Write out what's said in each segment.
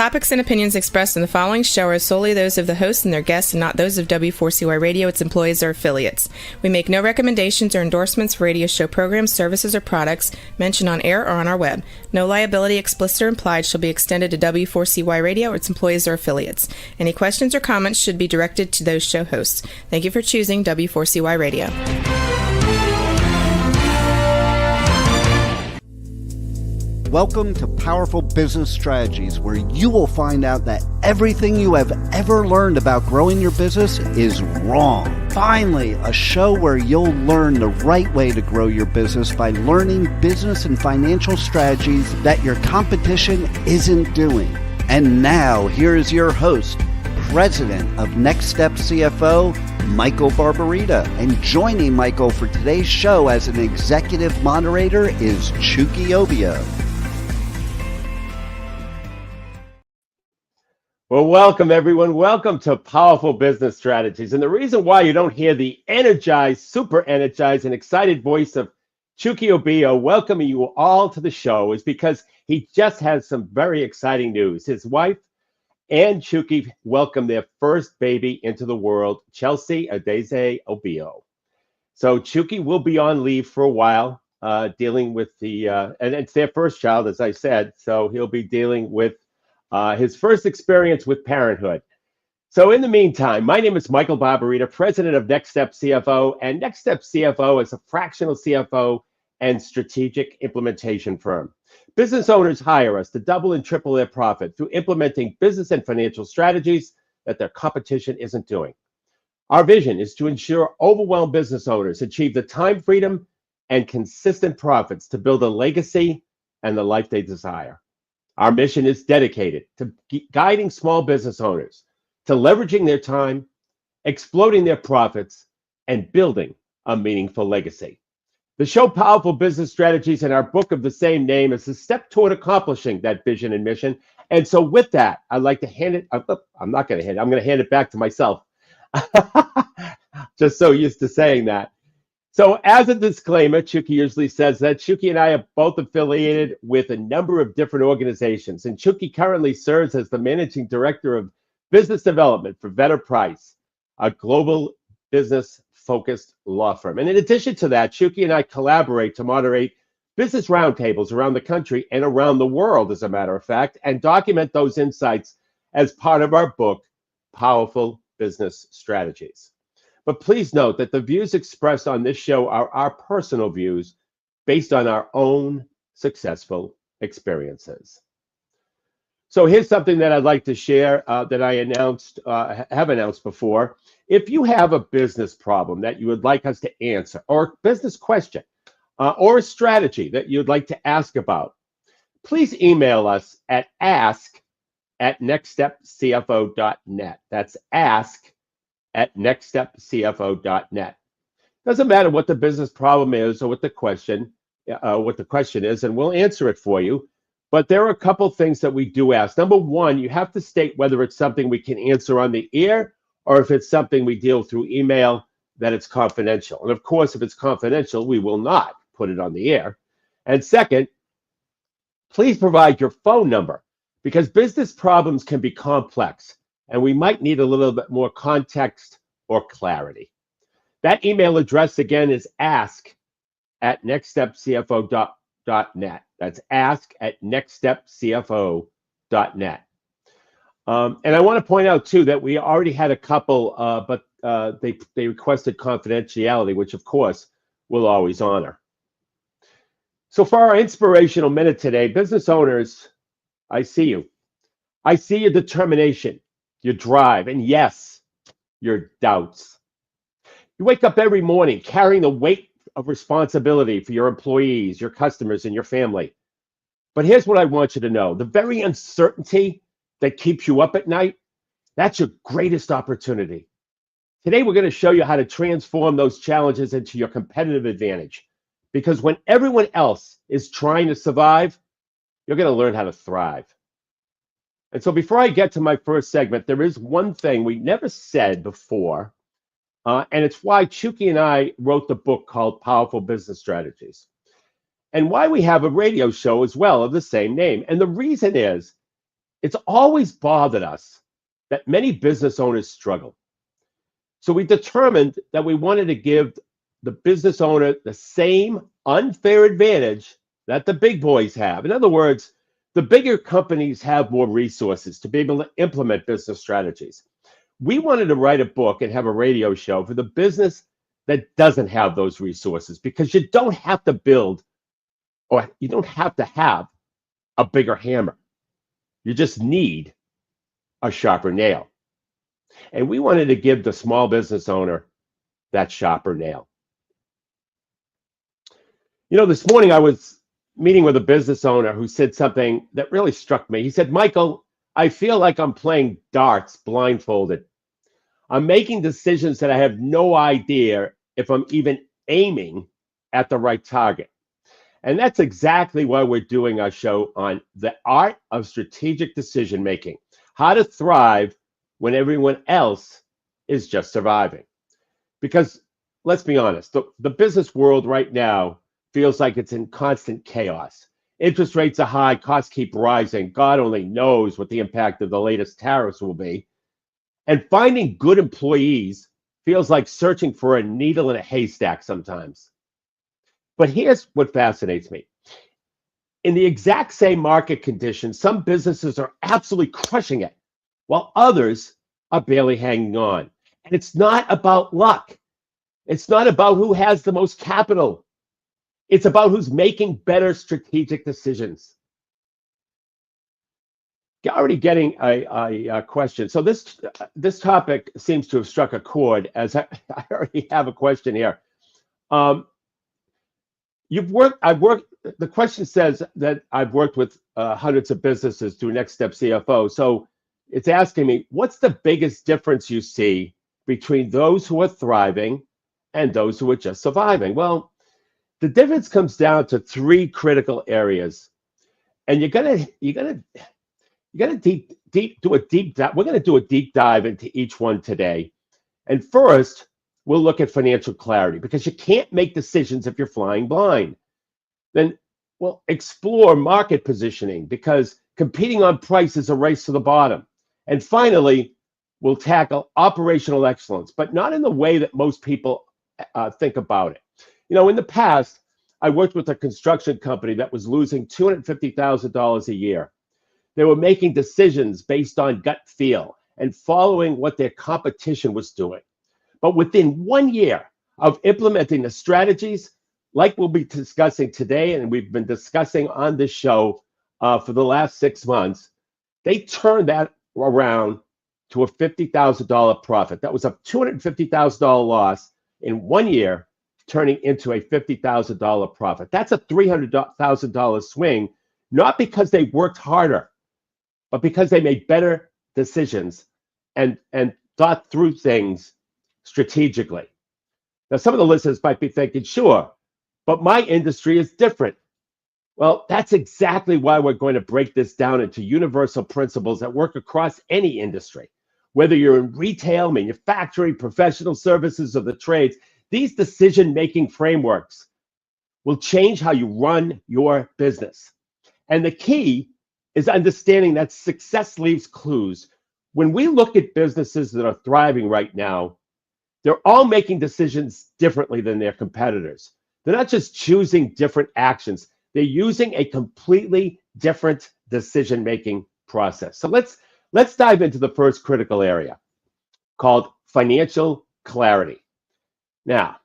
topics and opinions expressed in the following show are solely those of the host and their guests and not those of W4CY Radio, its employees, or affiliates. We make no recommendations or endorsements for radio show programs, services, or products mentioned on air or on our web. No liability, explicit or implied, shall be extended to W4CY Radio or its employees or affiliates. Any questions or comments should be directed to those show hosts. Thank you for choosing W4CY Radio. Welcome to Powerful Business Strategies, where you will find out that everything you have ever learned about growing your business is wrong. Finally, a show where you'll learn the right way to grow your business by learning business and financial strategies that your competition isn't doing. And now, here is your host, President of Next Step CFO, Michael Barbarita. And joining Michael for today's show as an executive moderator is Chucky Obio. Well, welcome, everyone. Welcome to Powerful Business Strategies. And the reason why you don't hear the energized, super energized, and excited voice of Chucky Obio welcoming you all to the show is because he just has some very exciting news. His wife and Chucky welcomed their first baby into the world, Chelsea Adeze Obio. So Chucky will be on leave for a while, dealing with and it's their first child, as I said. So he'll be dealing with his first experience with parenthood. So in the meantime, my name is Michael Barbarita, president of Next Step CFO, and Next Step CFO is a fractional CFO and strategic implementation firm. Business owners hire us to double and triple their profit through implementing business and financial strategies that their competition isn't doing. Our vision is to ensure overwhelmed business owners achieve the time freedom and consistent profits to build a legacy and the life they desire. Our mission is dedicated to guiding small business owners to leveraging their time, exploding their profits, and building a meaningful legacy. The show Powerful Business Strategies and our book of the same name is a step toward accomplishing that vision and mission. And so with that, I'd like to hand it, I'm not going to hand it, I'm going to hand it back to myself. Just so used to saying that. So as a disclaimer, Chucky usually says that Chucky and I are both affiliated with a number of different organizations, and Chucky currently serves as the managing director of business development for Vedder Price, a global business-focused law firm. And in addition to that, Chucky and I collaborate to moderate business roundtables around the country and around the world, as a matter of fact, and document those insights as part of our book, Powerful Business Strategies. But please note that the views expressed on this show are our personal views based on our own successful experiences. So here's something that I'd like to share that I have announced before. If you have a business problem that you would like us to answer, or a business question, or a strategy that you'd like to ask about, please email us at ask@nextstepcfo.net. That's ask@nextstepcfo.net. Doesn't matter what the business problem is or what the question is, and we'll answer it for you. But there are a couple things that we do ask. Number one, you have to state whether it's something we can answer on the air or if it's something we deal through email, that it's confidential. And of course, if it's confidential, we will not put it on the air. And second, please provide your phone number, because business problems can be complex and we might need a little bit more context or clarity. That email address again is ask@nextstepcfo.net. That's ask@nextstepcfo.net. And I want to point out too that we already had a couple, but they requested confidentiality, which of course we'll always honor. So for our inspirational minute today, business owners, I see you. I see your determination, your drive, and yes, your doubts. You wake up every morning carrying the weight of responsibility for your employees, your customers, and your family. But here's what I want you to know. The very uncertainty that keeps you up at night, that's your greatest opportunity. Today, we're going to show you how to transform those challenges into your competitive advantage. Because when everyone else is trying to survive, you're going to learn how to thrive. And so before I get to my first segment, there is one thing we never said before, and it's why Chucky and I wrote the book called Powerful Business Strategies, and why we have a radio show as well of the same name. And the reason is it's always bothered us that many business owners struggle. So we determined that we wanted to give the business owner the same unfair advantage that the big boys have. In other words, the bigger companies have more resources to be able to implement business strategies. We wanted to write a book and have a radio show for the business that doesn't have those resources, because you don't have to build, or you don't have to have a bigger hammer. You just need a sharper nail. And we wanted to give the small business owner that sharper nail. You know, this morning I was meeting with a business owner who said something that really struck me. He said, Michael, I feel like I'm playing darts blindfolded. I'm making decisions that I have no idea if I'm even aiming at the right target. And that's exactly why we're doing our show on the art of strategic decision making, how to thrive when everyone else is just surviving. Because let's be honest, the business world right now feels like it's in constant chaos. Interest rates are high, costs keep rising. God only knows what the impact of the latest tariffs will be. And finding good employees feels like searching for a needle in a haystack sometimes. But here's what fascinates me. In the exact same market conditions, some businesses are absolutely crushing it, while others are barely hanging on. And it's not about luck. It's not about who has the most capital. It's about who's making better strategic decisions. Already getting a question. So this topic seems to have struck a chord, as I already have a question here. I've worked, the question says that I've worked with hundreds of businesses through Next Step CFO. So it's asking me, what's the biggest difference you see between those who are thriving and those who are just surviving? Well, the difference comes down to three critical areas. And you're gonna do a deep dive. We're gonna do a deep dive into each one today. And first, we'll look at financial clarity, because you can't make decisions if you're flying blind. Then we'll explore market positioning, because competing on price is a race to the bottom. And finally, we'll tackle operational excellence, but not in the way that most people think about it. You know, in the past, I worked with a construction company that was losing $250,000 a year. They were making decisions based on gut feel and following what their competition was doing. But within 1 year of implementing the strategies, like we'll be discussing today, and we've been discussing on this show for the last 6 months, they turned that around to a $50,000 profit. That was a $250,000 loss in 1 year, turning into a $50,000 profit. That's a $300,000 swing, not because they worked harder, but because they made better decisions and thought through things strategically. Now, some of the listeners might be thinking, sure, but my industry is different. Well, that's exactly why we're going to break this down into universal principles that work across any industry. Whether you're in retail, manufacturing, professional services, or the trades, these decision-making frameworks will change how you run your business. And the key is understanding that success leaves clues. When we look at businesses that are thriving right now, they're all making decisions differently than their competitors. They're not just choosing different actions. They're using a completely different decision-making process. So let's dive into the first critical area, called financial clarity. Now,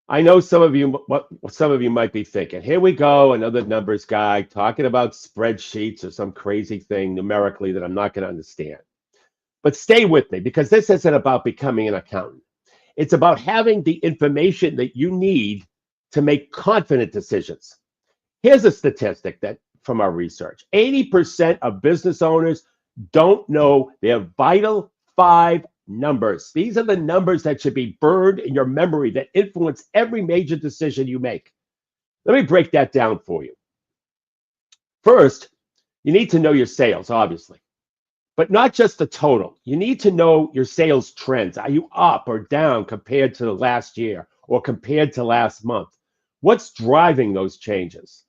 I know some of you might be thinking, here we go, another numbers guy talking about spreadsheets or some crazy thing numerically that I'm not going to understand. But stay with me, because this isn't about becoming an accountant. It's about having the information that you need to make confident decisions. Here's a statistic that from our research. 80% of business owners don't know their vital 5 numbers. These are the numbers that should be burned in your memory that influence every major decision you make. Let me break that down for you. First, you need to know your sales, obviously, but not just the total. You need to know your sales trends. Are you up or down compared to last year or compared to last month? What's driving those changes?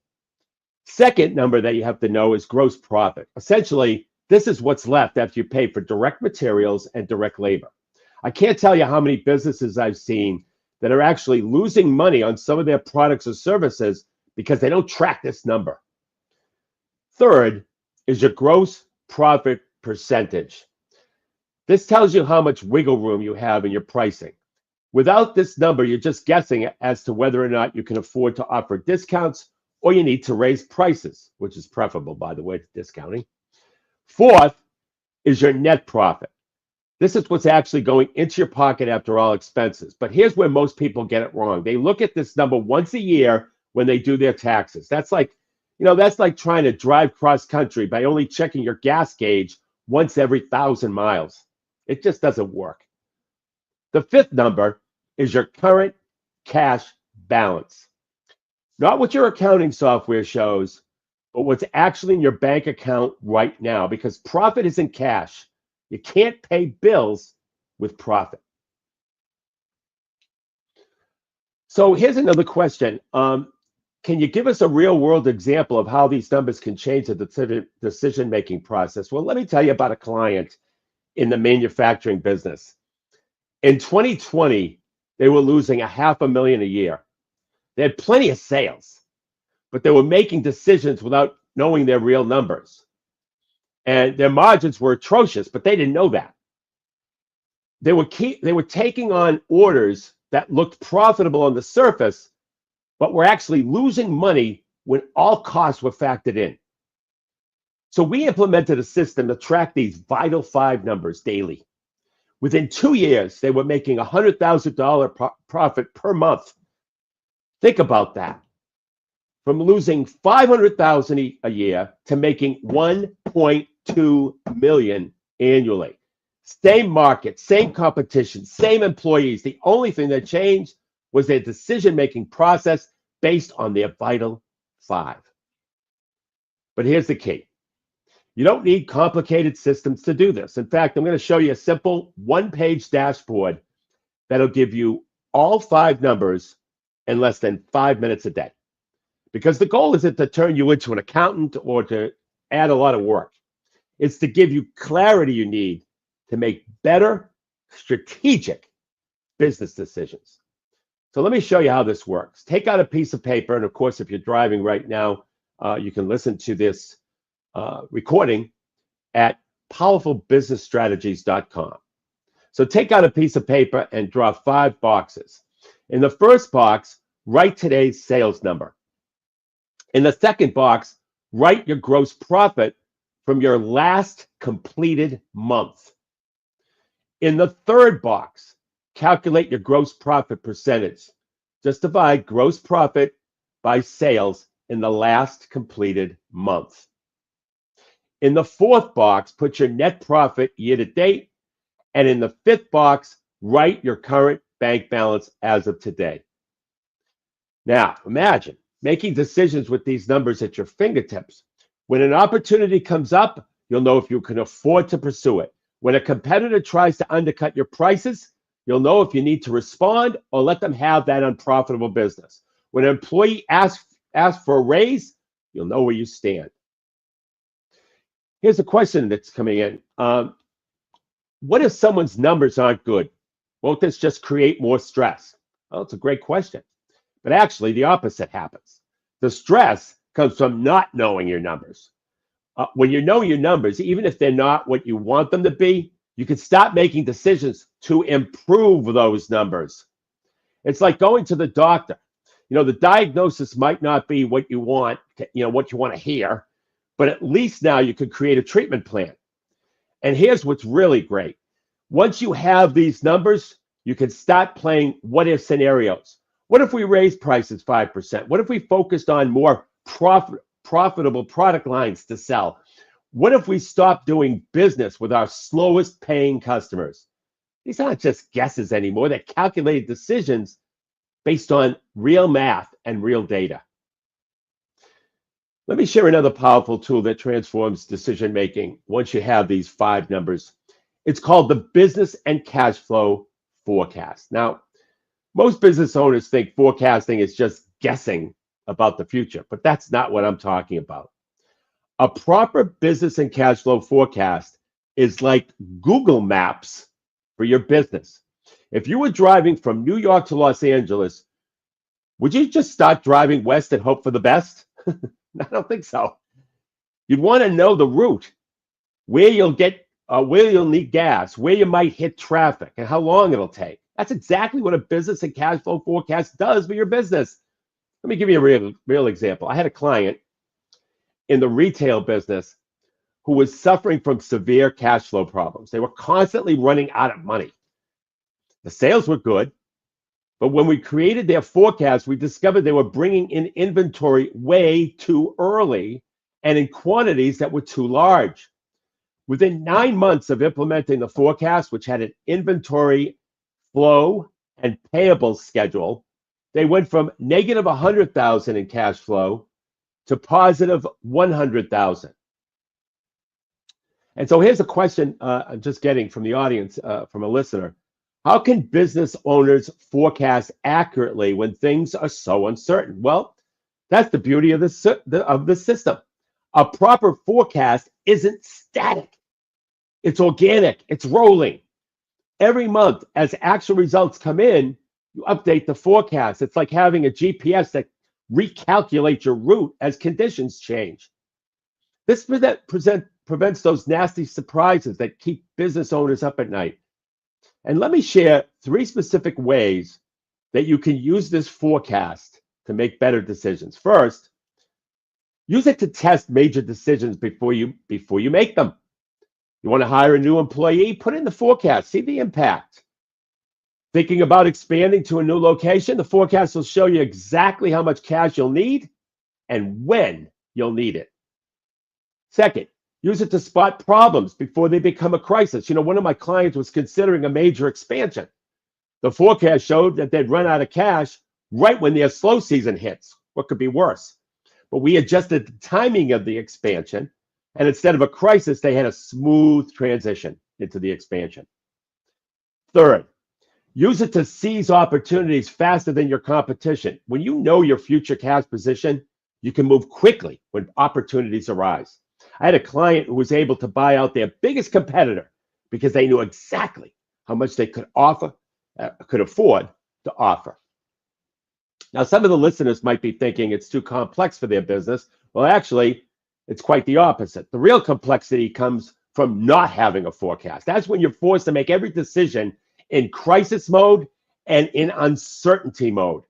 Second number that you have to know is gross profit. Essentially, This is what's left after you pay for direct materials and direct labor. I can't tell you how many businesses I've seen that are actually losing money on some of their products or services because they don't track this number. Third is your gross profit percentage. This tells you how much wiggle room you have in your pricing. Without this number, you're just guessing as to whether or not you can afford to offer discounts or you need to raise prices, which is preferable, by the way, to discounting. Fourth is your net profit. This is what's actually going into your pocket after all expenses. But here's where most people get it wrong. They look at this number once a year when they do their taxes. That's like trying to drive cross country by only checking your gas gauge once every 1,000 miles. It just doesn't work. The fifth number is your current cash balance. Not what your accounting software shows, but what's actually in your bank account right now, because profit isn't cash. You can't pay bills with profit. So here's another question. Can you give us a real world example of how these numbers can change the decision-making process? Well, let me tell you about a client in the manufacturing business. In 2020, they were losing $500,000 a year. They had plenty of sales, but they were making decisions without knowing their real numbers. And their margins were atrocious, but they didn't know that. They were taking on orders that looked profitable on the surface, but were actually losing money when all costs were factored in. So we implemented a system to track these vital 5 numbers daily. Within 2 years, they were making $100,000 profit per month. Think about that. From losing $500,000 a year to making $1.2 million annually. Same market, same competition, same employees. The only thing that changed was their decision-making process based on their vital 5. But here's the key. You don't need complicated systems to do this. In fact, I'm going to show you a simple one-page dashboard that'll give you all 5 numbers in less than 5 minutes a day. Because the goal isn't to turn you into an accountant or to add a lot of work. It's to give you clarity you need to make better, strategic business decisions. So let me show you how this works. Take out a piece of paper, and of course, if you're driving right now, you can listen to this recording at powerfulbusinessstrategies.com. So take out a piece of paper and draw 5 boxes. In the first box, write today's sales number. In the second box, write your gross profit from your last completed month. In the third box, calculate your gross profit percentage. Just divide gross profit by sales in the last completed month. In the fourth box, put your net profit year to date. And in the fifth box, write your current bank balance as of today. Now, imagine making decisions with these numbers at your fingertips. When an opportunity comes up, you'll know if you can afford to pursue it. When a competitor tries to undercut your prices, you'll know if you need to respond or let them have that unprofitable business. When an employee asks for a raise, you'll know where you stand. Here's a question that's coming in. What if someone's numbers aren't good? Won't this just create more stress? Well, it's a great question. But actually, the opposite happens. The stress comes from not knowing your numbers. When you know your numbers, even if they're not what you want them to be, you can start making decisions to improve those numbers. It's like going to the doctor. The diagnosis might not be what you want, what you want to hear, but at least now you can create a treatment plan. And here's what's really great. Once you have these numbers, you can start playing what-if scenarios. What if we raise prices 5%? What if we focused on more profitable product lines to sell? What if we stopped doing business with our slowest paying customers? These aren't just guesses anymore. They're calculated decisions based on real math and real data. Let me share another powerful tool that transforms decision making once you have these 5 numbers. It's called the business and cash flow forecast. Now, most business owners think forecasting is just guessing about the future, but that's not what I'm talking about. A proper business and cash flow forecast is like Google Maps for your business. If you were driving from New York to Los Angeles, would you just start driving west and hope for the best? I don't think so. You'd want to know the route, where you'll need gas, where you might hit traffic, and how long it'll take. That's exactly what a business and cash flow forecast does for your business. Let me give you a real example. I had a client in the retail business who was suffering from severe cash flow problems. They were constantly running out of money. The sales were good, but when we created their forecast, we discovered they were bringing in inventory way too early and in quantities that were too large. Within 9 months of implementing the forecast, which had an inventory flow and payable schedule, they went from negative 100,000 in cash flow to positive 100,000. And so here's a question I'm just getting from the audience, from a listener. How can business owners forecast accurately when things are so uncertain? Well, that's the beauty of the system. A proper forecast isn't static. It's organic. It's rolling. Every month, as actual results come in, you update the forecast. It's like having a GPS that recalculates your route as conditions change. This prevents those nasty surprises that keep business owners up at night. And let me share 3 specific ways that you can use this forecast to make better decisions. First, use it to test major decisions before you make them. You want to hire a new employee? Put in the forecast, see the impact. Thinking about expanding to a new location? The forecast will show you exactly how much cash you'll need and when you'll need it. Second, use it to spot problems before they become a crisis. One of my clients was considering a major expansion. The forecast showed that they'd run out of cash right when their slow season hits. What could be worse? But we adjusted the timing of the expansion, and instead of a crisis, they had a smooth transition into the expansion. Third, use it to seize opportunities faster than your competition. When you know your future cash position, you can move quickly when opportunities arise. I had a client who was able to buy out their biggest competitor because they knew exactly how much they could afford to offer. Now, some of the listeners might be thinking it's too complex for their business. Well, actually, it's quite the opposite. The real complexity comes from not having a forecast. That's when you're forced to make every decision in crisis mode and in uncertainty mode.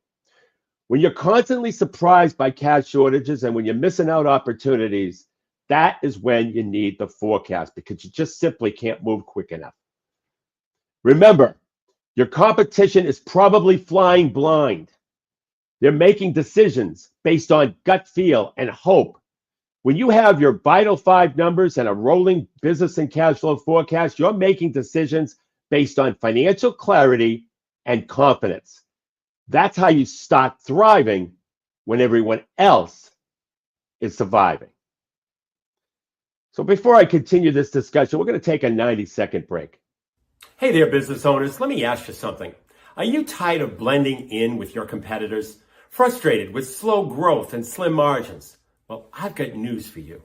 When you're constantly surprised by cash shortages and when you're missing out opportunities, that is when you need the forecast because you just simply can't move quick enough. Remember, your competition is probably flying blind. They're making decisions based on gut feel and hope. When you have your vital 5 numbers and a rolling business and cash flow forecast, you're making decisions based on financial clarity and confidence. That's how you start thriving when everyone else is surviving. So before I continue this discussion, we're going to take a 90-second break. Hey there, business owners. Let me ask you something. Are you tired of blending in with your competitors? Frustrated with slow growth and slim margins? Well, I've got news for you.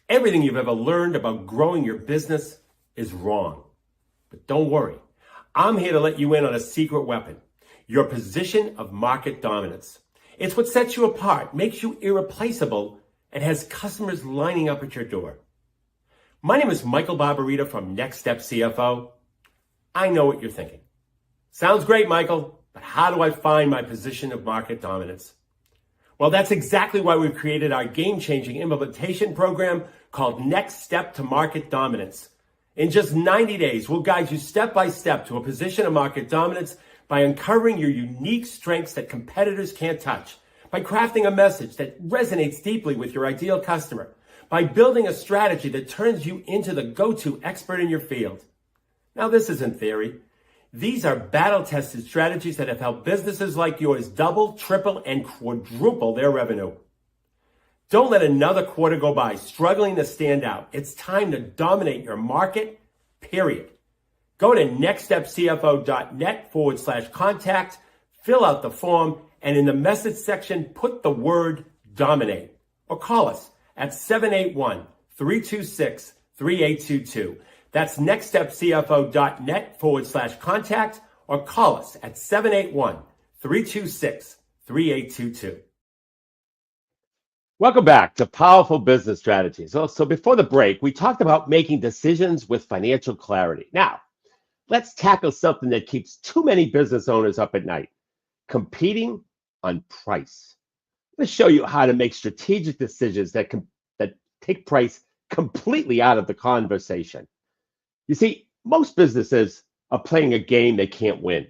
Everything you've ever learned about growing your business is wrong. But don't worry. I'm here to let you in on a secret weapon, your position of market dominance. It's what sets you apart, makes you irreplaceable, and has customers lining up at your door. My name is Michael Barbarita from Next Step CFO. I know what you're thinking. Sounds great, Michael, but how do I find my position of market dominance? Well, that's exactly why we've created our game-changing implementation program called Next Step to Market Dominance. In just 90 days, we'll guide you step by step to a position of market dominance by uncovering your unique strengths that competitors can't touch, by crafting a message that resonates deeply with your ideal customer, by building a strategy that turns you into the go-to expert in your field. Now, this isn't theory. These are battle-tested strategies that have helped businesses like yours double, triple, and quadruple their revenue. Don't let another quarter go by struggling to stand out. It's time to dominate your market, period. Go to nextstepcfo.net/contact, fill out the form, and in the message section, put the word dominate. Or call us at 781-326-3822. That's nextstepcfo.net/contact or call us at 781-326-3822. Welcome back to Powerful Business Strategies. So before the break, we talked about making decisions with financial clarity. Now, let's tackle something that keeps too many business owners up at night: competing on price. I'm going to show you how to make strategic decisions that take price completely out of the conversation. You see, most businesses are playing a game they can't win.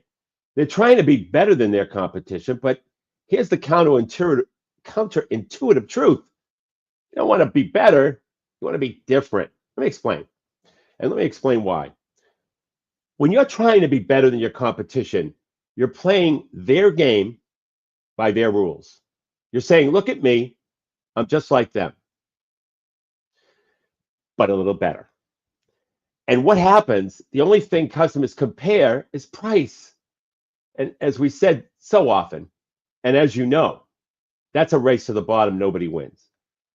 They're trying to be better than their competition, but here's the counterintuitive truth. You don't want to be better, you want to be different. Let me explain. And let me explain why. When you're trying to be better than your competition, you're playing their game by their rules. You're saying, look at me, I'm just like them, but a little better. And what happens, the only thing customers compare is price. And as we said so often, and as you know, that's a race to the bottom, nobody wins.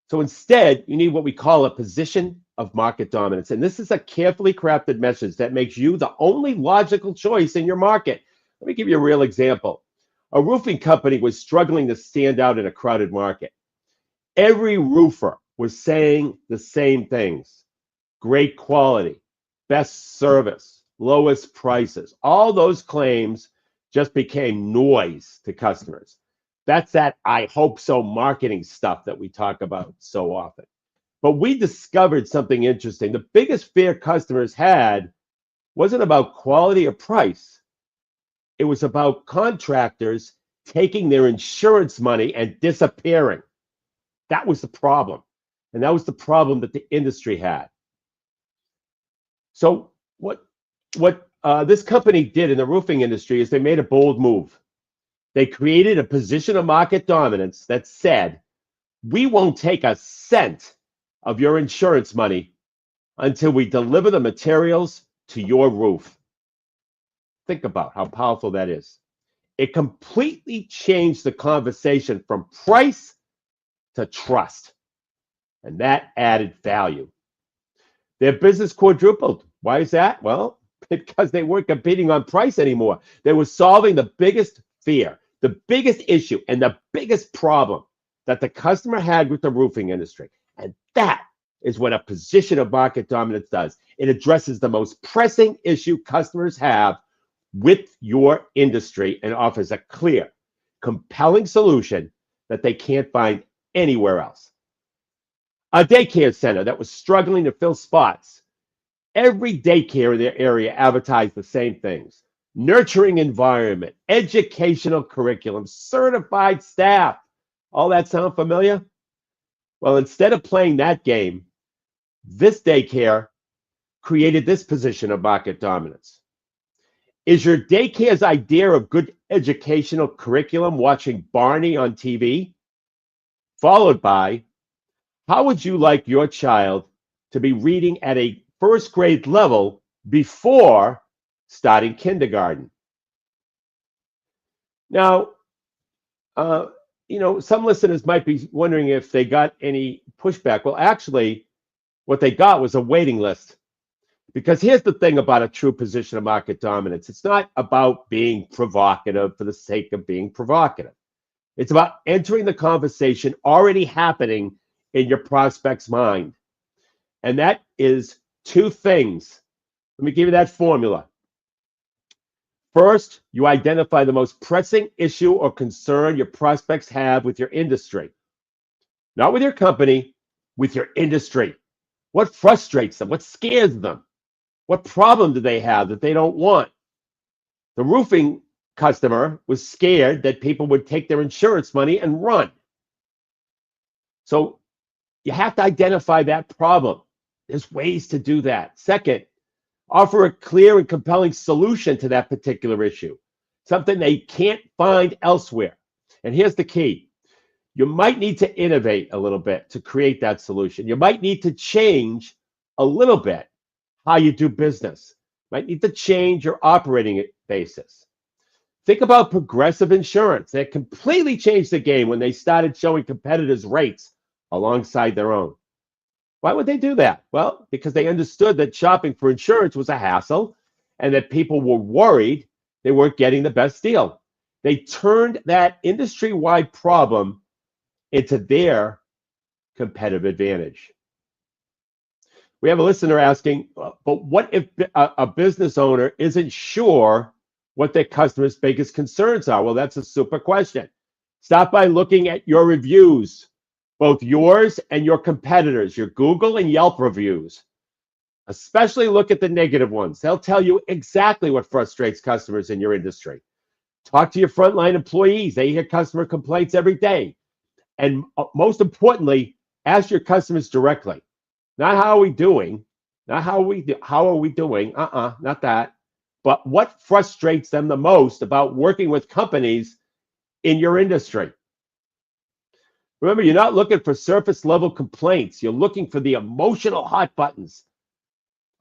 So instead, you need what we call a position of market dominance. And this is a carefully crafted message that makes you the only logical choice in your market. Let me give you a real example. A roofing company was struggling to stand out in a crowded market. Every roofer was saying the same things: great quality, best service, lowest prices. All those claims just became noise to customers. That's that "I hope so" marketing stuff that we talk about so often. But we discovered something interesting. The biggest fear customers had wasn't about quality or price. It was about contractors taking their insurance money and disappearing. That was the problem. And that was the problem that the industry had. So what this company did in the roofing industry is they made a bold move. They created a position of market dominance that said, we won't take a cent of your insurance money until we deliver the materials to your roof. Think about how powerful that is. It completely changed the conversation from price to trust, and that added value. Their business quadrupled. Why is that? Well, because they weren't competing on price anymore. They were solving the biggest fear, the biggest issue, and the biggest problem that the customer had with the roofing industry. And that is what a position of market dominance does. It addresses the most pressing issue customers have with your industry and offers a clear, compelling solution that they can't find anywhere else. A daycare center that was struggling to fill spots. Every daycare in their area advertised the same things: nurturing environment, educational curriculum, certified staff. All that sound familiar? Well, instead of playing that game, this daycare created this position of market dominance. Is your daycare's idea of good educational curriculum watching Barney on TV? Followed by, how would you like your child to be reading at a first grade level before starting kindergarten? Now, some listeners might be wondering if they got any pushback. Well, actually, what they got was a waiting list. Because here's the thing about a true position of market dominance. It's not about being provocative for the sake of being provocative. It's about entering the conversation already happening in your prospect's mind. And that is two things. Let me give you that formula. First, you identify the most pressing issue or concern your prospects have with your industry. Not with your company, with your industry. What frustrates them? What scares them? What problem do they have that they don't want? The roofing customer was scared that people would take their insurance money and run. So you have to identify that problem. There's ways to do that. Second, offer a clear and compelling solution to that particular issue, something they can't find elsewhere. And here's the key. You might need to innovate a little bit to create that solution. You might need to change a little bit how you do business. Might need to change your operating basis. Think about Progressive Insurance. They completely changed the game when they started showing competitors rates alongside their own. Why would they do that? Well, because they understood that shopping for insurance was a hassle and that people were worried they weren't getting the best deal. They turned that industry-wide problem into their competitive advantage. We have a listener asking, but what if a business owner isn't sure what their customers' biggest concerns are? Well, that's a super question. Start by looking at your reviews, both yours and your competitors, your Google and Yelp reviews. Especially look at the negative ones. They'll tell you exactly what frustrates customers in your industry. Talk to your frontline employees. They hear customer complaints every day. And most importantly, ask your customers directly. Not how are we doing, not how are we doing, not that. But what frustrates them the most about working with companies in your industry? Remember, you're not looking for surface level complaints. You're looking for the emotional hot buttons.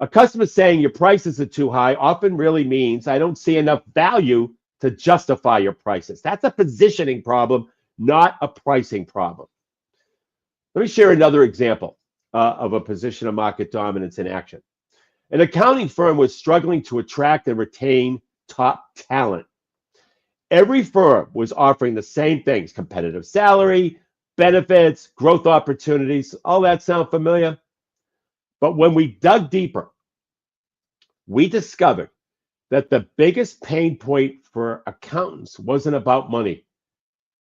A customer saying your prices are too high often really means I don't see enough value to justify your prices. That's a positioning problem, not a pricing problem. Let me share another example of a position of market dominance in action. An accounting firm was struggling to attract and retain top talent. Every firm was offering the same things: competitive salary, benefits, growth opportunities. All that sound familiar? But when we dug deeper, we discovered that the biggest pain point for accountants wasn't about money.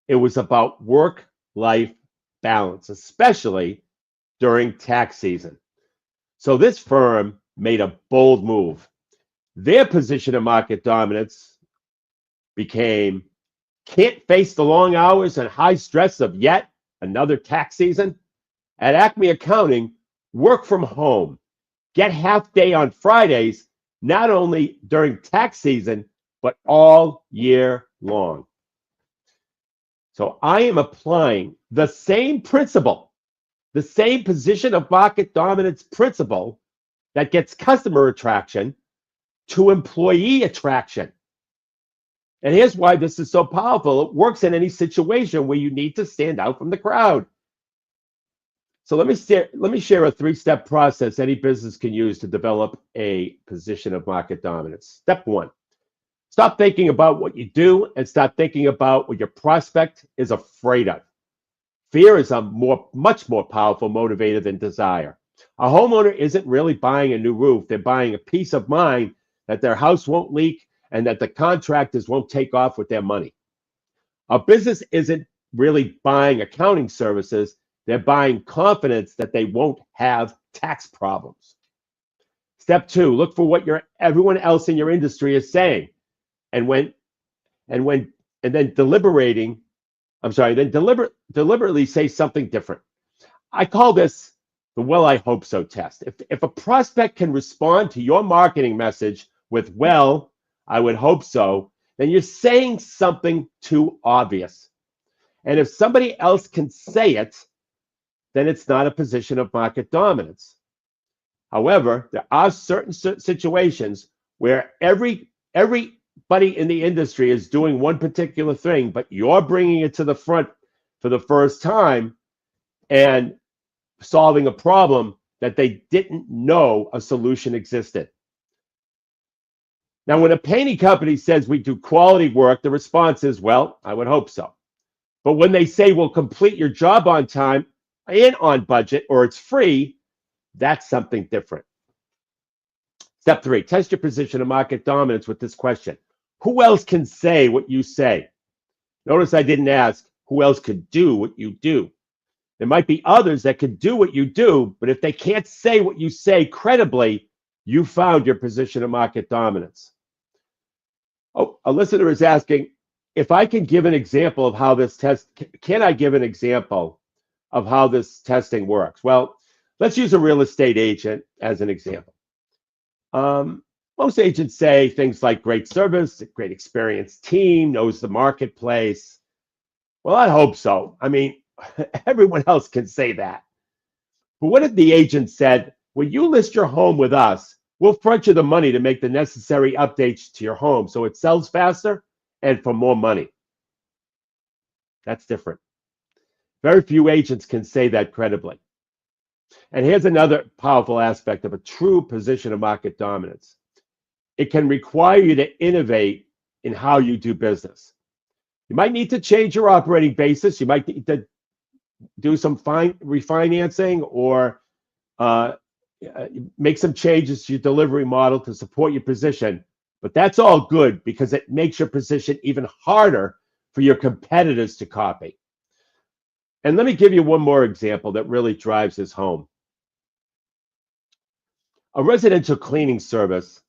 It was about work-life balance, especially during tax season. So this firm made a bold move. Their position of market dominance became, can't face the long hours and high stress of yet another tax season? At Acme Accounting, work from home, get half day on Fridays, not only during tax season, but all year long. So I am applying the same principle, the same position of market dominance principle that gets customer attraction to employee attraction. And here's why this is so powerful. It works in any situation where you need to stand out from the crowd. So let me share a three-step process any business can use to develop a position of market dominance. Step one, stop thinking about what you do and start thinking about what your prospect is afraid of. Fear is a much more powerful motivator than desire. A homeowner isn't really buying a new roof. They're buying a peace of mind that their house won't leak and that the contractors won't take off with their money. A business isn't really buying accounting services. They're buying confidence that they won't have tax problems. Step two, look for what everyone else in your industry is saying. And then deliberately say something different. I call this the well, I hope so test. If a prospect can respond to your marketing message with, well, I would hope so, then you're saying something too obvious. And if somebody else can say it, then it's not a position of market dominance. However, there are certain situations where everybody in the industry is doing one particular thing, but you're bringing it to the front for the first time and solving a problem that they didn't know a solution existed. Now, when a painting company says we do quality work, the response is, well, I would hope so. But when they say we'll complete your job on time and on budget, or it's free, that's something different. Step three, test your position of market dominance with this question. Who else can say what you say? Notice I didn't ask who else could do what you do. There might be others that could do what you do, but if they can't say what you say credibly, you found your position of market dominance. Oh, a listener is asking if I can give an example of how this test, can I give an example of how this testing works? Well, let's use a real estate agent as an example. Most agents say things like great service, great experienced team, knows the marketplace. Well, I hope so. I mean, everyone else can say that. But what if the agent said, when you list your home with us, we'll front you the money to make the necessary updates to your home so it sells faster and for more money? That's different. Very few agents can say that credibly. And here's another powerful aspect of a true position of market dominance. It can require you to innovate in how you do business. You might need to change your operating basis. You might need to do some refinancing or make some changes to your delivery model to support your position. But that's all good because it makes your position even harder for your competitors to copy. And let me give you one more example that really drives this home. A residential cleaning service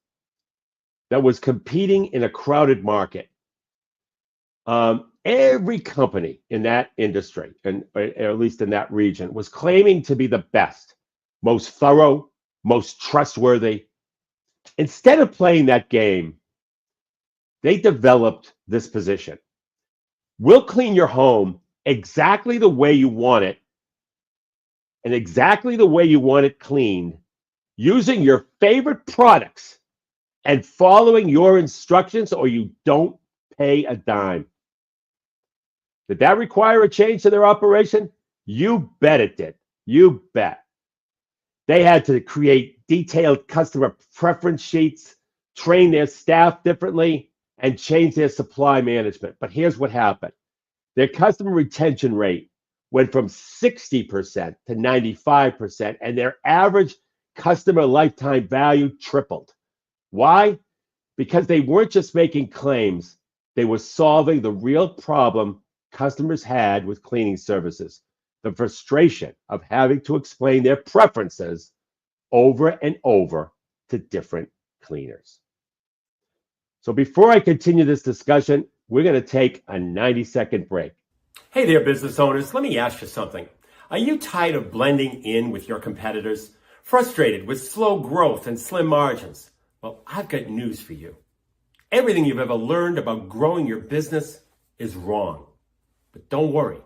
that was competing in a crowded market. Every company in that industry, or at least in that region, was claiming to be the best, most thorough, most trustworthy. Instead of playing that game, they developed this position. We'll clean your home exactly the way you want it and exactly the way you want it cleaned, using your favorite products and following your instructions, or you don't pay a dime. Did that require a change to their operation? You bet it did. You bet. They had to create detailed customer preference sheets, train their staff differently, and change their supply management. But here's what happened. Their customer retention rate went from 60% to 95%, and their average customer lifetime value tripled. Why? Because they weren't just making claims, they were solving the real problem customers had with cleaning services, the frustration of having to explain their preferences over and over to different cleaners. So before I continue this discussion, we're going to take a 90-second break. Hey there, business owners. Let me ask you something. Are you tired of blending in with your competitors? Frustrated with slow growth and slim margins? Well, I've got news for you. Everything you've ever learned about growing your business is wrong. But don't worry.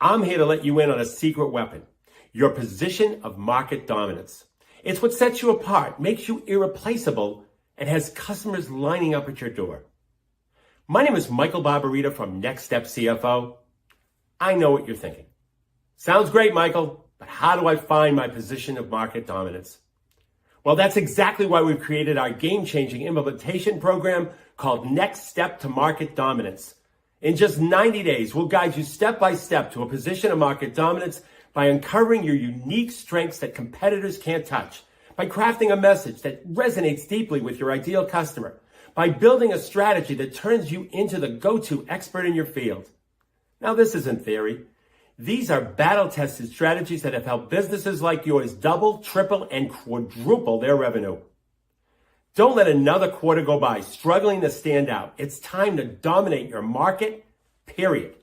I'm here to let you in on a secret weapon, your position of market dominance. It's what sets you apart, makes you irreplaceable, and has customers lining up at your door. My name is Michael Barbarita from Next Step CFO. I know what you're thinking. Sounds great, Michael, but how do I find my position of market dominance? Well, that's exactly why we've created our game-changing implementation program called Next Step to Market Dominance. In just 90 days, we'll guide you step by step to a position of market dominance by uncovering your unique strengths that competitors can't touch, by crafting a message that resonates deeply with your ideal customer, by building a strategy that turns you into the go-to expert in your field. Now, this isn't theory. These are battle-tested strategies that have helped businesses like yours double, triple, and quadruple their revenue. Don't let another quarter go by struggling to stand out. It's time to dominate your market, period.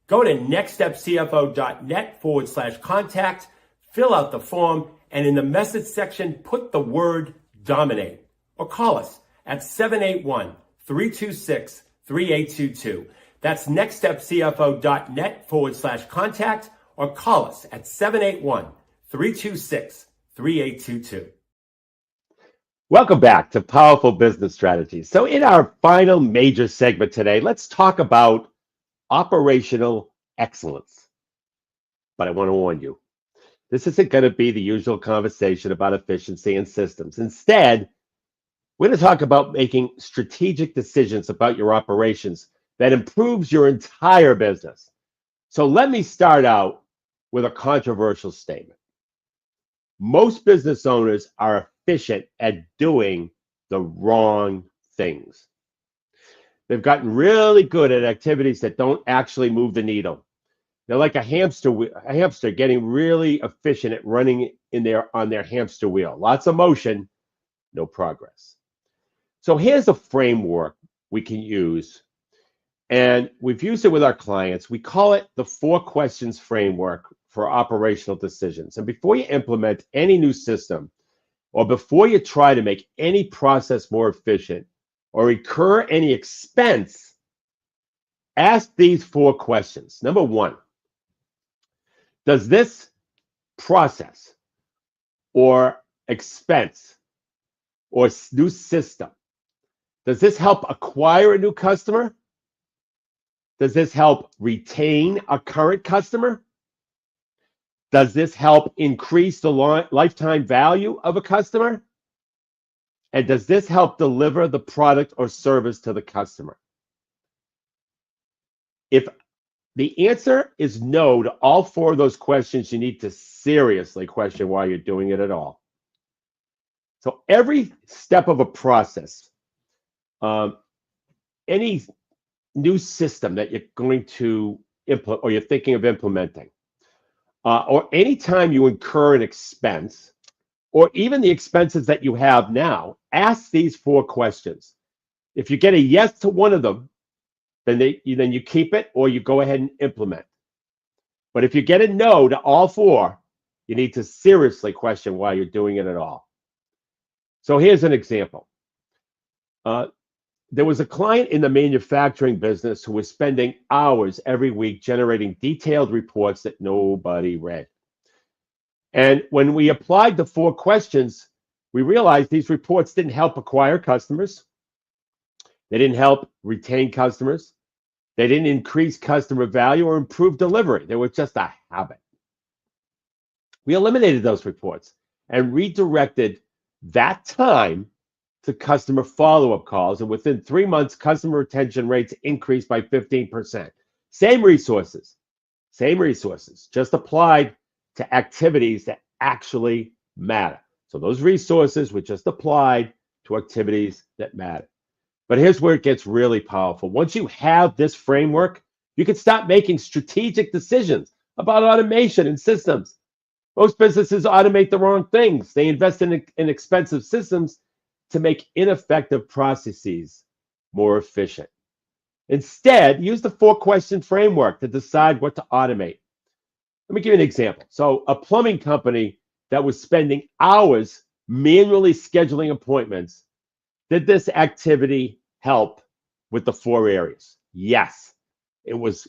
Go to nextstepcfo.net/contact, fill out the form, and in the message section, put the word dominate. Or call us at 781-326-3822. That's nextstepcfo.net/contact, or call us at 781-326-3822. Welcome back to Powerful Business Strategies. So in our final major segment today, let's talk about operational excellence. But I want to warn you, this isn't going to be the usual conversation about efficiency and systems. Instead, we're going to talk about making strategic decisions about your operations that improves your entire business. So let me start out with a controversial statement. Most business owners are efficient at doing the wrong things. They've gotten really good at activities that don't actually move the needle. They're like a hamster getting really efficient at running on their hamster wheel. Lots of motion, no progress. So here's a framework we can use, and we've used it with our clients. We call it the 4 questions framework for operational decisions. And before you implement any new system, or before you try to make any process more efficient or incur any expense, ask these 4 questions. Number 1, does this process or expense or new system, does this help acquire a new customer? Does this help retain a current customer? Does this help increase the lifetime value of a customer? And does this help deliver the product or service to the customer? If the answer is no to all four of those questions, you need to seriously question why you're doing it at all. So every step of a process, any new system that you're going to implement or you're thinking of implementing, or anytime you incur an expense, or even the expenses that you have now, ask these four questions. If you get a yes to one of them, then you keep it or you go ahead and implement. But if you get a no to all four, you need to seriously question why you're doing it at all. So here's an example. There was a client in the manufacturing business who was spending hours every week generating detailed reports that nobody read. And when we applied the four questions, we realized these reports didn't help acquire customers. They didn't help retain customers. They didn't increase customer value or improve delivery. They were just a habit. We eliminated those reports and redirected that time to customer follow-up calls. And within 3 months, customer retention rates increased by 15%. Same resources, just applied to activities that actually matter. So those resources were just applied to activities that matter. But here's where it gets really powerful. Once you have this framework, you can start making strategic decisions about automation and systems. Most businesses automate the wrong things. They invest in expensive systems to make ineffective processes more efficient. Instead, use the four-question framework to decide what to automate. Let me give you an example. So a plumbing company that was spending hours manually scheduling appointments, did this activity help with the four areas? Yes, it was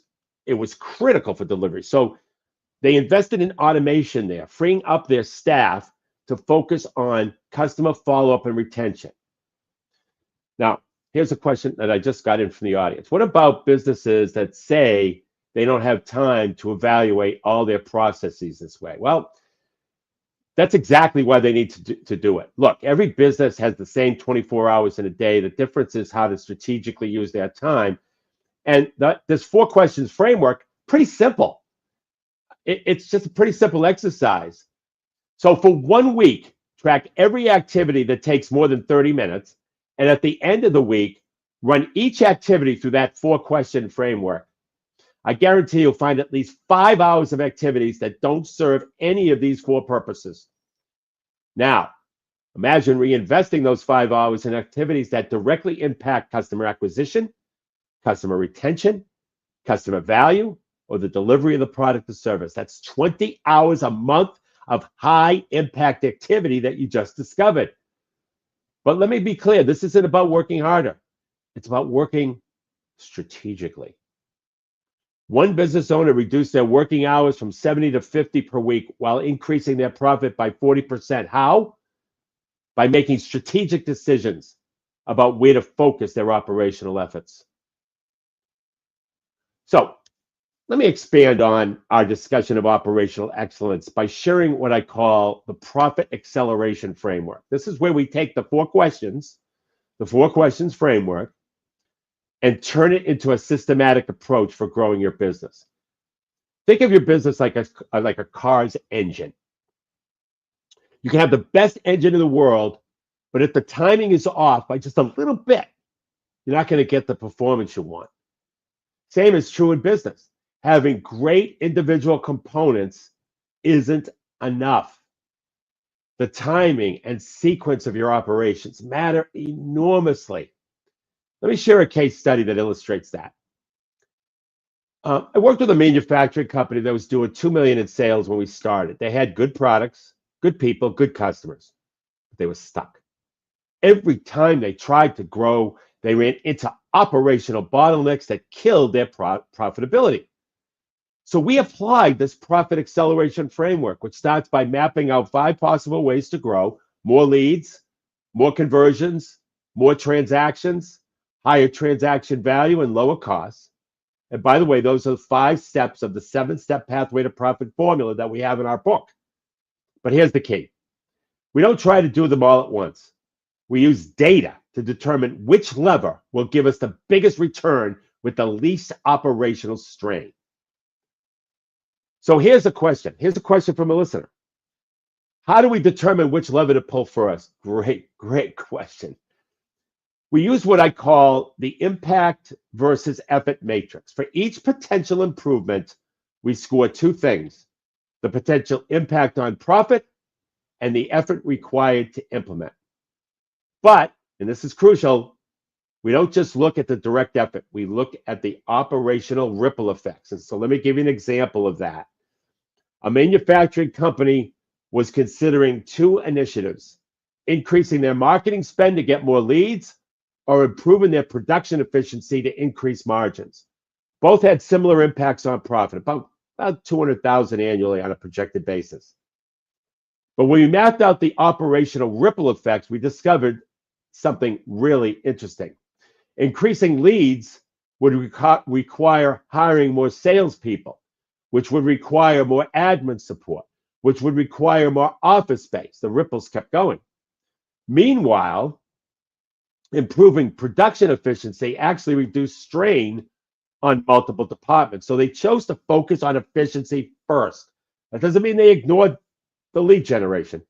critical for delivery. So they invested in automation there, freeing up their staff to focus on customer follow-up and retention. Now, here's a question that I just got in from the audience. What about businesses that say they don't have time to evaluate all their processes this way? Well, that's exactly why they need to do it. Look, every business has the same 24 hours in a day. The difference is how to strategically use their time. And this four questions framework, pretty simple. It's just a pretty simple exercise. So for 1 week, track every activity that takes more than 30 minutes. And at the end of the week, run each activity through that four-question framework. I guarantee you'll find at least 5 hours of activities that don't serve any of these four purposes. Now, imagine reinvesting those 5 hours in activities that directly impact customer acquisition, customer retention, customer value, or the delivery of the product or service. That's 20 hours a month of high impact activity that you just discovered. But let me be clear, this isn't about working harder. It's about working strategically. One business owner reduced their working hours from 70 to 50 per week while increasing their profit by 40%. How? By making strategic decisions about where to focus their operational efforts. So let me expand on our discussion of operational excellence by sharing what I call the profit acceleration framework. This is where we take the four questions framework, and turn it into a systematic approach for growing your business. Think of your business like a car's engine. You can have the best engine in the world, but if the timing is off by just a little bit, you're not going to get the performance you want. Same is true in business. Having great individual components isn't enough. The timing and sequence of your operations matter enormously. Let me share a case study that illustrates that. I worked with a manufacturing company that was doing $2 million in sales when we started. They had good products, good people, good customers, but they were stuck. Every time they tried to grow, they ran into operational bottlenecks that killed their profitability. So we applied this profit acceleration framework, which starts by mapping out 5 possible ways to grow: more leads, more conversions, more transactions, higher transaction value, and lower costs. And by the way, those are the 5 steps of the 7-step pathway to profit formula that we have in our book. But here's the key. We don't try to do them all at once. We use data to determine which lever will give us the biggest return with the least operational strain. So here's a question. Here's a question from a listener. How do we determine which lever to pull first? Great question. We use what I call the impact versus effort matrix. For each potential improvement, we score 2 things: the potential impact on profit and the effort required to implement. But, and this is crucial, we don't just look at the direct effort, we look at the operational ripple effects. And so let me give you an example of that. A manufacturing company was considering 2 initiatives: increasing their marketing spend to get more leads, or improving their production efficiency to increase margins. Both had similar impacts on profit, about $200,000 annually on a projected basis. But when we mapped out the operational ripple effects, we discovered something really interesting. Increasing leads would require hiring more salespeople, which would require more admin support, which would require more office space. The ripples kept going. Meanwhile, improving production efficiency actually reduced strain on multiple departments. So they chose to focus on efficiency first. That doesn't mean they ignored the lead generation,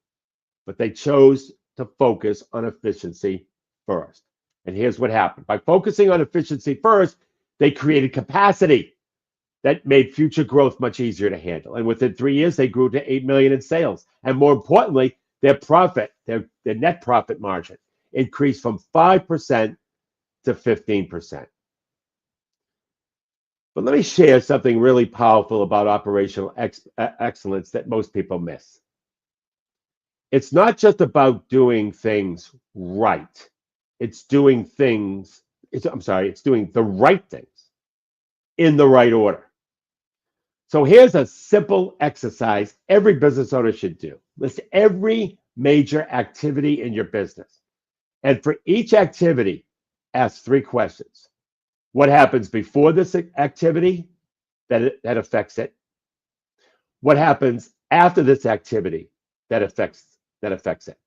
but they chose to focus on efficiency first. And here's what happened. By focusing on efficiency first, they created capacity that made future growth much easier to handle. And within 3 years, they grew to $8 million in sales. And more importantly, their profit, their net profit margin, increased from 5% to 15%. But let me share something really powerful about operational excellence that most people miss. It's not just about doing things right. It's doing the right things in the right order. So here's a simple exercise every business owner should do. List every major activity in your business. And for each activity, ask 3 questions. What happens before this activity that affects it? What happens after this activity that affects it?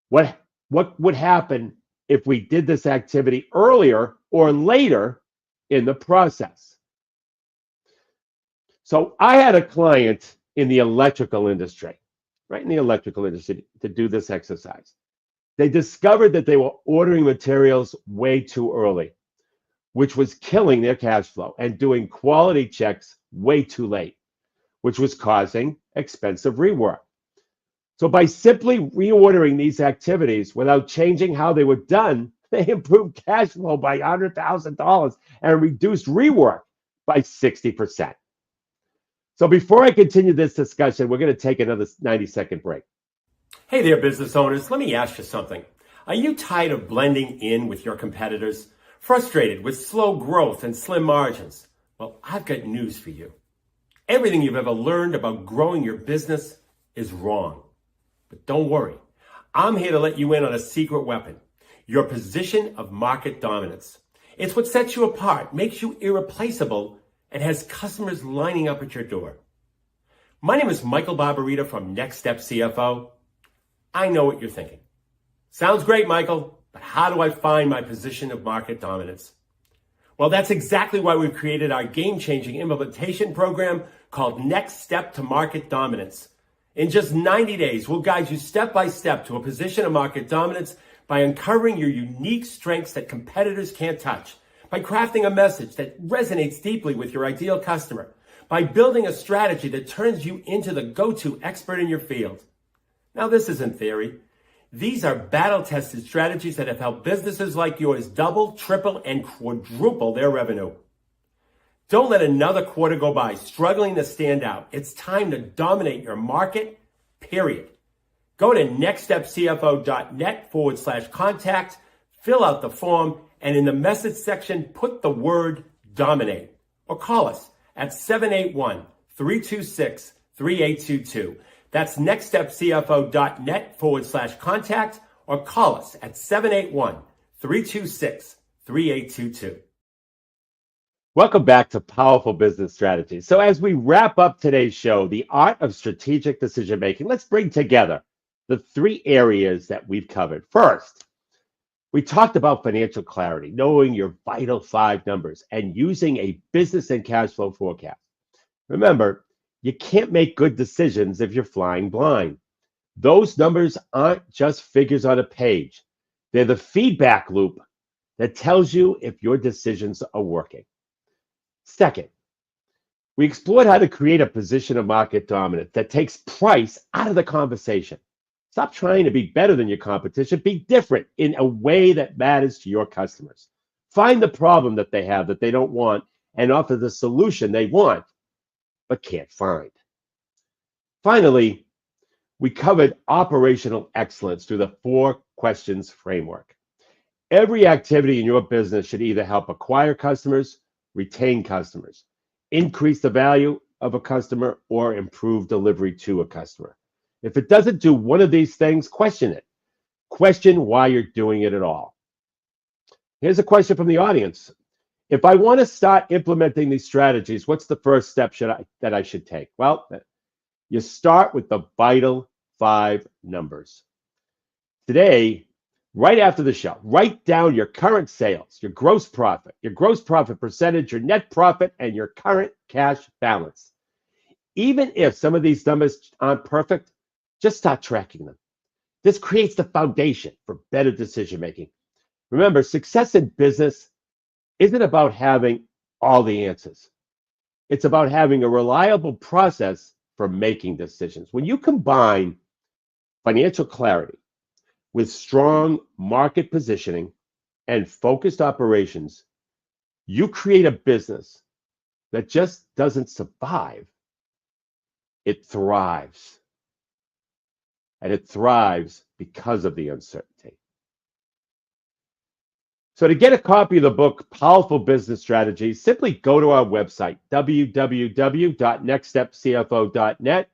What would happen if we did this activity earlier or later in the process? So I had a client in the electrical industry, to do this exercise. They discovered that they were ordering materials way too early, which was killing their cash flow, and doing quality checks way too late, which was causing expensive rework. So by simply reordering these activities without changing how they were done, they improved cash flow by $100,000 and reduced rework by 60%. So before I continue this discussion, we're going to take another 90-second break. Hey there, business owners. Let me ask you something. Are you tired of blending in with your competitors? Frustrated with slow growth and slim margins? Well, I've got news for you. Everything you've ever learned about growing your business is wrong. But don't worry. I'm here to let you in on a secret weapon, your position of market dominance. It's what sets you apart, makes you irreplaceable, and has customers lining up at your door. My name is Michael Barbarita from Next Step CFO. I know what you're thinking. Sounds great, Michael, but how do I find my position of market dominance? Well, that's exactly why we've created our game-changing implementation program called Next Step to Market Dominance. In just 90 days, we'll guide you step by step to a position of market dominance by uncovering your unique strengths that competitors can't touch, by crafting a message that resonates deeply with your ideal customer, by building a strategy that turns you into the go-to expert in your field. Now, this isn't theory. These are battle-tested strategies that have helped businesses like yours double, triple, and quadruple their revenue. Don't let another quarter go by struggling to stand out. It's time to dominate your market, period. Go to nextstepcfo.net/contact, fill out the form, and in the message section, put the word dominate. Or call us at 781-326-3822. That's nextstepcfo.net/contact, or call us at 781-326-3822. Welcome back to Powerful Business Strategies. So as we wrap up today's show, the art of strategic decision making, let's bring together the three areas that we've covered. First, we talked about financial clarity, knowing your vital 5 numbers and using a business and cash flow forecast. Remember, you can't make good decisions if you're flying blind. Those numbers aren't just figures on a page. They're the feedback loop that tells you if your decisions are working. Second, we explored how to create a position of market dominance that takes price out of the conversation. Stop trying to be better than your competition. Be different in a way that matters to your customers. Find the problem that they have that they don't want and offer the solution they want but can't find. Finally, we covered operational excellence through the 4 questions framework. Every activity in your business should either help acquire customers, retain customers, increase the value of a customer, or improve delivery to a customer. If it doesn't do one of these things, question it. Question why you're doing it at all. Here's a question from the audience. If I want to start implementing these strategies, what's the first step that I should take? Well, you start with the vital 5 numbers. Today, right after the show, write down your current sales, your gross profit percentage, your net profit, and your current cash balance. Even if some of these numbers aren't perfect, just start tracking them. This creates the foundation for better decision making. Remember, success in business isn't about having all the answers. It's about having a reliable process for making decisions. When you combine financial clarity with strong market positioning and focused operations, you create a business that just doesn't survive, it thrives. And it thrives because of the uncertainty. So to get a copy of the book, Powerful Business Strategies, simply go to our website, www.nextstepcfo.net.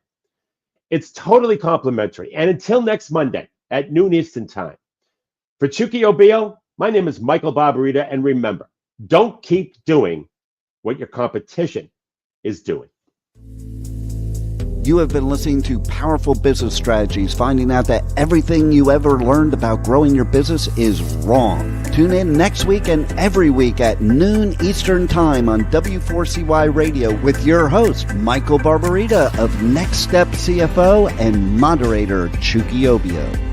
It's totally complimentary. And until next Monday at noon Eastern Time, for Chucky Obio, my name is Michael Barbarita, and remember, don't keep doing what your competition is doing. You have been listening to Powerful Business Strategies, finding out that everything you ever learned about growing your business is wrong. Tune in next week and every week at noon Eastern Time on W4CY Radio with your host, Michael Barbarita of Next Step CFO and moderator Chucky Obio.